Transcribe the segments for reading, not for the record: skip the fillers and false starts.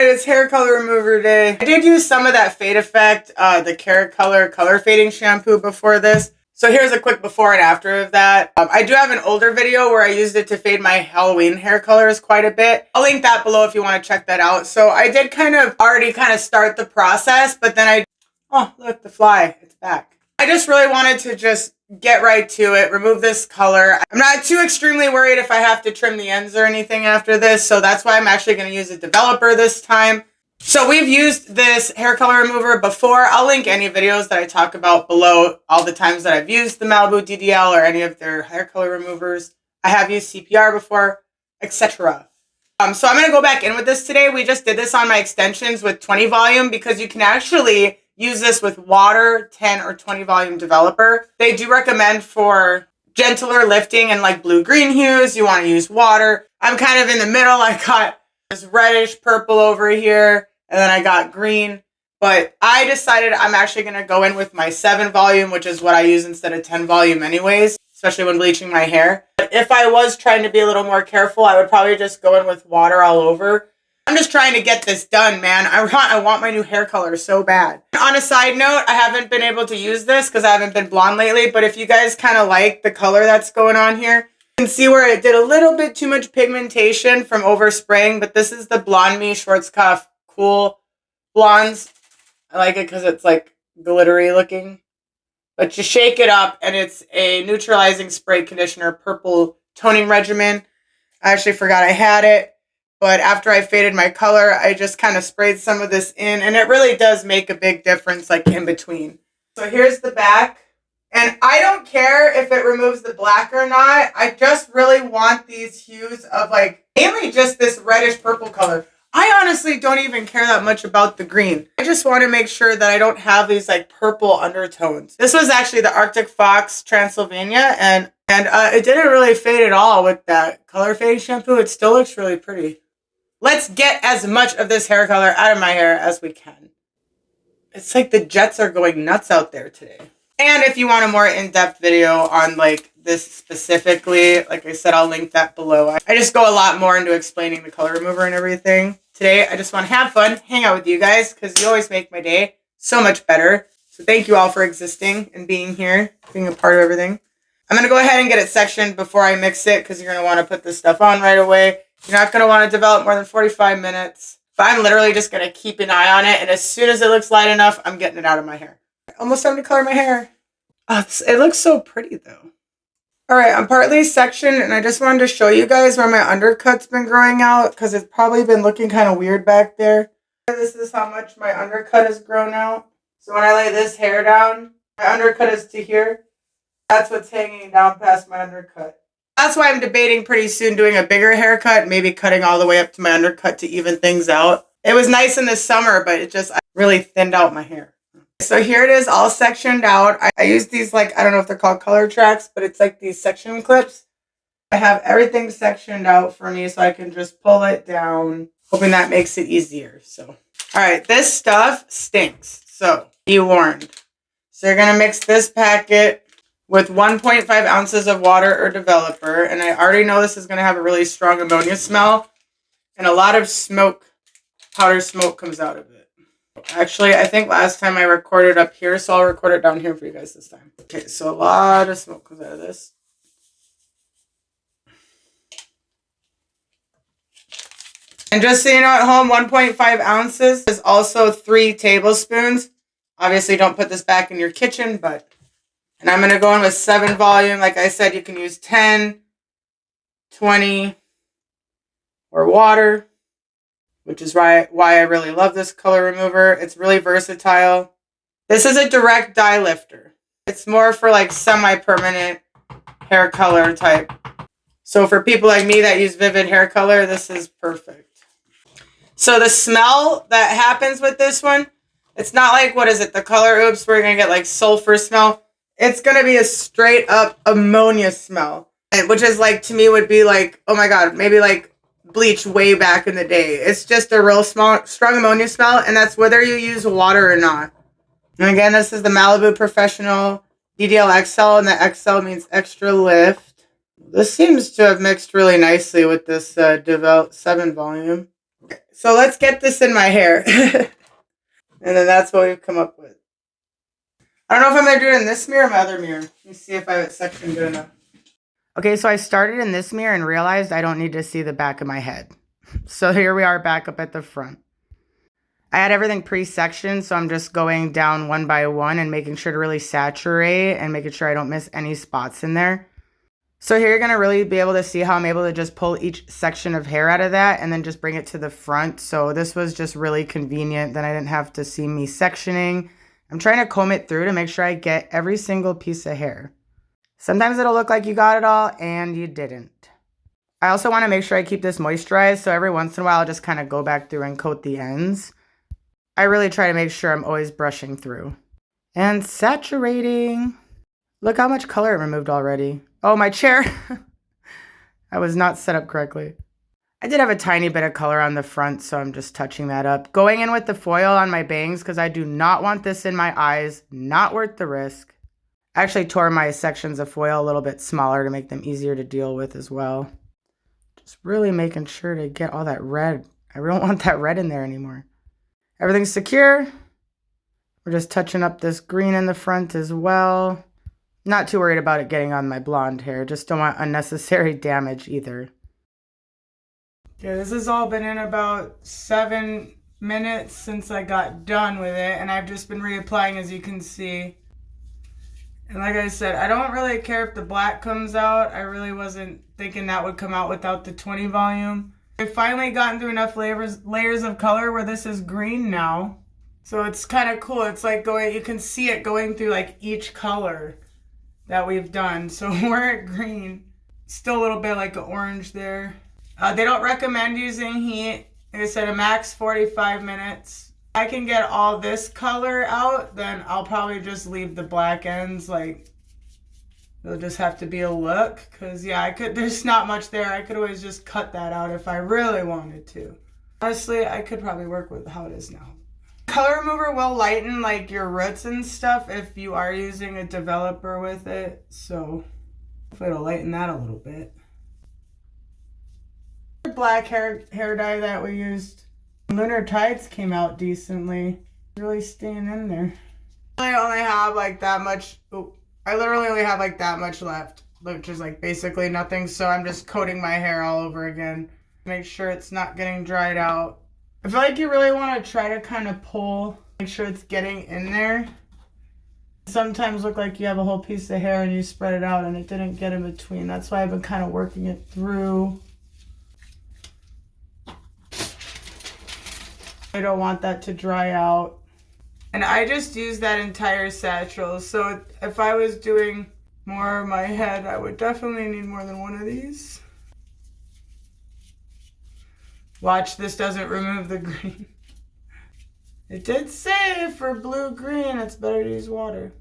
It's hair color remover day. I did use some of that Fade Effect, the KERACOLOR color fading shampoo before this. So here's a quick before and after of that. I do have an older video where I used it to fade my Halloween hair colors quite a bit. I'll link that below if you want to check that out. So I did already start the process, but then oh, look, the fly, it's back. I just really wanted to just get right to it, remove this color. I'm not too extremely worried if I have to trim the ends or anything after this, so that's why I'm actually going to use a developer this time. So we've used this hair color remover before. I'll link any videos that I talk about below, all the times that I've used the Malibu DDL or any of their hair color removers. I have used CPR before, etc. So I'm going to go back in with this today. We just did this on my extensions with 20 volume because you can actually use this with water, 10 or 20 volume developer. They do recommend for gentler lifting and like blue-green hues, you want to use water. I'm kind of in the middle. I got this reddish purple over here, and then I got green. But I decided I'm actually going to go in with my 7 volume, which is what I use instead of 10 volume anyways, especially when bleaching my hair. But if I was trying to be a little more careful, I would probably just go in with water all over. I'm just trying to get this done, man. I want my new hair color so bad. On a side note, I haven't been able to use this because I haven't been blonde lately, but if you guys kind of like the color that's going on here, you can see where it did a little bit too much pigmentation from overspraying, but this is the BLONDME Schwarzkopf Cool Blondes. I like it because it's like glittery looking. But you shake it up and it's a neutralizing spray conditioner purple toning regimen. I actually forgot I had it. But after I faded my color, I just kind of sprayed some of this in, and it really does make a big difference, like in between. So here's the back, and I don't care if it removes the black or not. I just really want these hues of like, mainly just this reddish purple color. I honestly don't even care that much about the green. I just want to make sure that I don't have these like purple undertones. This was actually the Arctic Fox Transylvania, and it didn't really fade at all with that color fading shampoo. It still looks really pretty. Let's get as much of this hair color out of my hair as we can. It's like the jets are going nuts out there today. And if you want a more in-depth video on like this specifically, like I said, I'll link that below. I just go a lot more into explaining the color remover and everything. Today, I just want to have fun, hang out with you guys, because you always make my day so much better. So thank you all for existing and being here, being a part of everything. I'm going to go ahead and get it sectioned before I mix it, because you're going to want to put this stuff on right away. You're not going to want to develop more than 45 minutes. But I'm literally just going to keep an eye on it. And as soon as it looks light enough, I'm getting it out of my hair. Almost time to color my hair. Oh, it looks so pretty though. All right, I'm partly sectioned. And I just wanted to show you guys where my undercut's been growing out. Because it's probably been looking kind of weird back there. This is how much my undercut has grown out. So when I lay this hair down, my undercut is to here. That's what's hanging down past my undercut. That's why I'm debating pretty soon doing a bigger haircut, maybe cutting all the way up to my undercut to even things out. It was nice in the summer, but it just really thinned out my hair. So here it is all sectioned out. I use these like, I don't know if they're called color tracks, but it's like these section clips. I have everything sectioned out for me so I can just pull it down, hoping that makes it easier. So, all right, this stuff stinks. So be warned. So you're going to mix this packet with 1.5 ounces of water or developer. And I already know this is going to have a really strong ammonia smell. And a lot of smoke, powder smoke comes out of it. Actually, I think last time I recorded up here, so I'll record it down here for you guys this time. Okay, so a lot of smoke comes out of this. And just so you know at home, 1.5 ounces is also 3 tablespoons. Obviously, don't put this back in your kitchen, but... And I'm going to go in with 7 volume. Like I said, you can use 10, 20, or water, which is why I really love this color remover. It's really versatile. This is a direct dye lifter. It's more for like semi-permanent hair color type. So for people like me that use vivid hair color, this is perfect. So the smell that happens with this one, it's not like, what is it, the Color Oops, where you're going to get like sulfur smell. It's going to be a straight up ammonia smell, which is like, to me would be like, oh my God, maybe like bleach way back in the day. It's just a real strong ammonia smell, and that's whether you use water or not. And again, this is the Malibu Professional DDL XL, and the XL means extra lift. This seems to have mixed really nicely with this Develop 7 volume. So let's get this in my hair. And then that's what we've come up with. I don't know if I'm going to do it in this mirror or my other mirror. Let me see if I have it sectioned good enough. Okay, so I started in this mirror and realized I don't need to see the back of my head. So here we are back up at the front. I had everything pre-sectioned, so I'm just going down one by one and making sure to really saturate and making sure I don't miss any spots in there. So here you're going to really be able to see how I'm able to just pull each section of hair out of that and then just bring it to the front. So this was just really convenient. Then I didn't have to see me sectioning. I'm trying to comb it through to make sure I get every single piece of hair. Sometimes it'll look like you got it all and you didn't. I also want to make sure I keep this moisturized. So every once in a while, I'll just kind of go back through and coat the ends. I really try to make sure I'm always brushing through. And saturating. Look how much color it removed already. Oh, my chair. I was not set up correctly. I did have a tiny bit of color on the front, so I'm just touching that up. Going in with the foil on my bangs because I do not want this in my eyes. Not worth the risk. I actually tore my sections of foil a little bit smaller to make them easier to deal with as well. Just really making sure to get all that red. I don't want that red in there anymore. Everything's secure. We're just touching up this green in the front as well. Not too worried about it getting on my blonde hair. Just don't want unnecessary damage either. Okay, this has all been in about 7 minutes since I got done with it. And I've just been reapplying, as you can see. And like I said, I don't really care if the black comes out. I really wasn't thinking that would come out without the 20 volume. I've finally gotten through enough layers of color where this is green now. So it's kind of cool. It's like you can see it going through like each color that we've done. So we're at green. Still a little bit like an orange there. They don't recommend using heat. Like I said, a max 45 minutes. I can get all this color out, then I'll probably just leave the black ends. Like, it'll just have to be a look. Because, yeah, there's not much there. I could always just cut that out if I really wanted to. Honestly, I could probably work with how it is now. Color remover will lighten, like, your roots and stuff if you are using a developer with it. So, hopefully it'll lighten that a little bit. The black hair dye that we used. Lunar Tides came out decently. Really staying in there. I only have like that much. I literally only have like that much left, which is like basically nothing. So I'm just coating my hair all over again. Make sure it's not getting dried out. I feel like you really want to try to kind of pull, make sure it's getting in there. Sometimes look like you have a whole piece of hair and you spread it out and it didn't get in between. That's why I've been kind of working it through. I don't want that to dry out. And I just use that entire satchel. So if I was doing more of my head, I would definitely need more than one of these. Watch, this doesn't remove the green. It did say for blue-green, it's better to use water.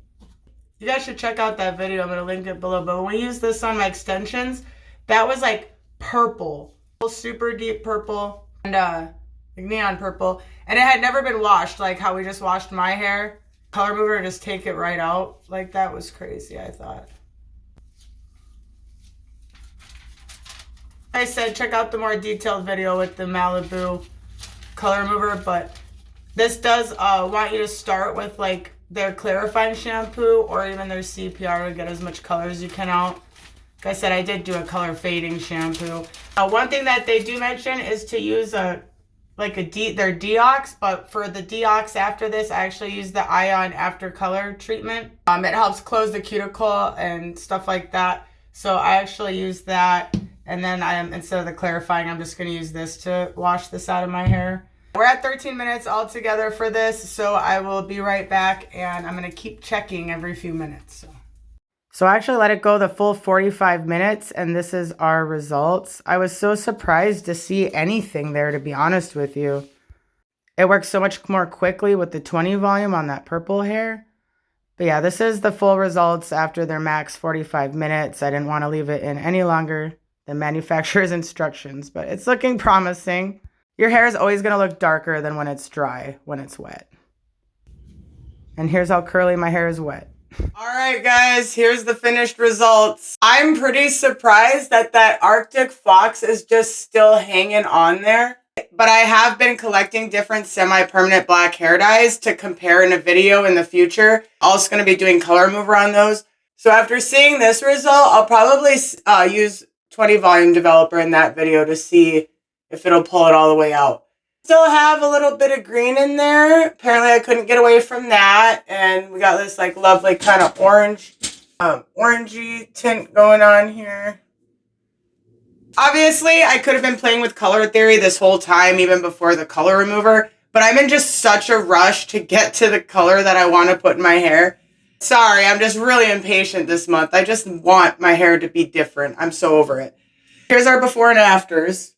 You guys should check out that video. I'm going to link it below. But when we used this on my extensions, that was like purple. Super deep purple. And neon purple, and it had never been washed like how we just washed my hair. Color remover, just take it right out. Like, that was crazy, I thought. I said check out the more detailed video with the Malibu color remover, but this does want you to start with like their clarifying shampoo or even their CPR to get as much color as you can out. Like I said, I did do a color fading shampoo. One thing that they do mention is to use their deox, but for the deox after this, I actually use the ion after color treatment. It helps close the cuticle and stuff like that. So I actually use that, and then instead of the clarifying, I'm just going to use this to wash this out of my hair. We're at 13 minutes altogether for this, so I will be right back, and I'm going to keep checking every few minutes. So I actually let it go the full 45 minutes, and this is our results. I was so surprised to see anything there, to be honest with you. It works so much more quickly with the 20 volume on that purple hair. But yeah, this is the full results after their max 45 minutes. I didn't want to leave it in any longer than manufacturer's instructions, but it's looking promising. Your hair is always going to look darker than when it's dry, when it's wet. And here's how curly my hair is wet. All right, guys, here's the finished results. I'm pretty surprised that Arctic Fox is just still hanging on there. but I have been collecting different semi-permanent black hair dyes to compare in a video in the future. Also going to be doing color remover on those. So after seeing this result, I'll probably use 20 volume developer in that video to see if it'll pull it all the way out. Still have a little bit of green in there. Apparently I couldn't get away from that. And we got this like lovely kind of orange, orangey tint going on here. Obviously, I could have been playing with color theory this whole time, even before the color remover, but I'm in just such a rush to get to the color that I want to put in my hair. Sorry, I'm just really impatient this month. I just want my hair to be different. I'm so over it. Here's our before and afters.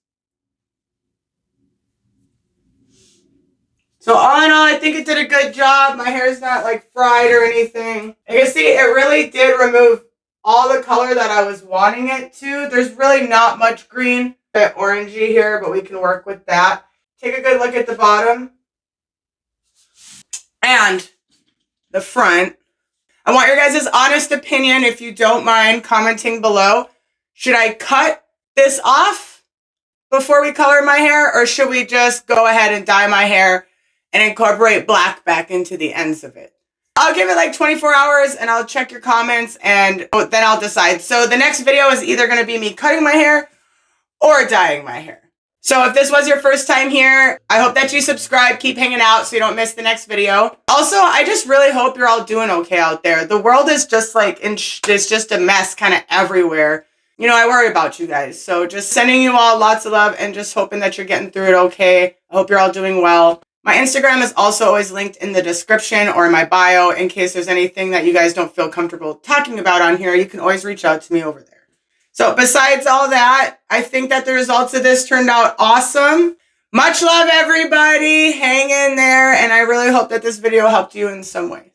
So all in all, I think it did a good job. My hair's not like fried or anything. You can see it really did remove all the color that I was wanting it to. There's really not much green, a bit orangey here, but we can work with that. Take a good look at the bottom and the front. I want your guys' honest opinion, if you don't mind commenting below. Should I cut this off before we color my hair, or should we just go ahead and dye my hair and incorporate black back into the ends of it? I'll give it like 24 hours and I'll check your comments and then I'll decide. So the next video is either going to be me cutting my hair or dyeing my hair. So if this was your first time here, I hope that you subscribe, keep hanging out so you don't miss the next video. Also, I just really hope you're all doing okay out there. The world is just like, it's just a mess kind of everywhere. You know, I worry about you guys. So just sending you all lots of love and just hoping that you're getting through it okay. I hope you're all doing well. My Instagram is also always linked in the description or in my bio in case there's anything that you guys don't feel comfortable talking about on here. You can always reach out to me over there. So besides all that, I think that the results of this turned out awesome. Much love, everybody. Hang in there. And I really hope that this video helped you in some way.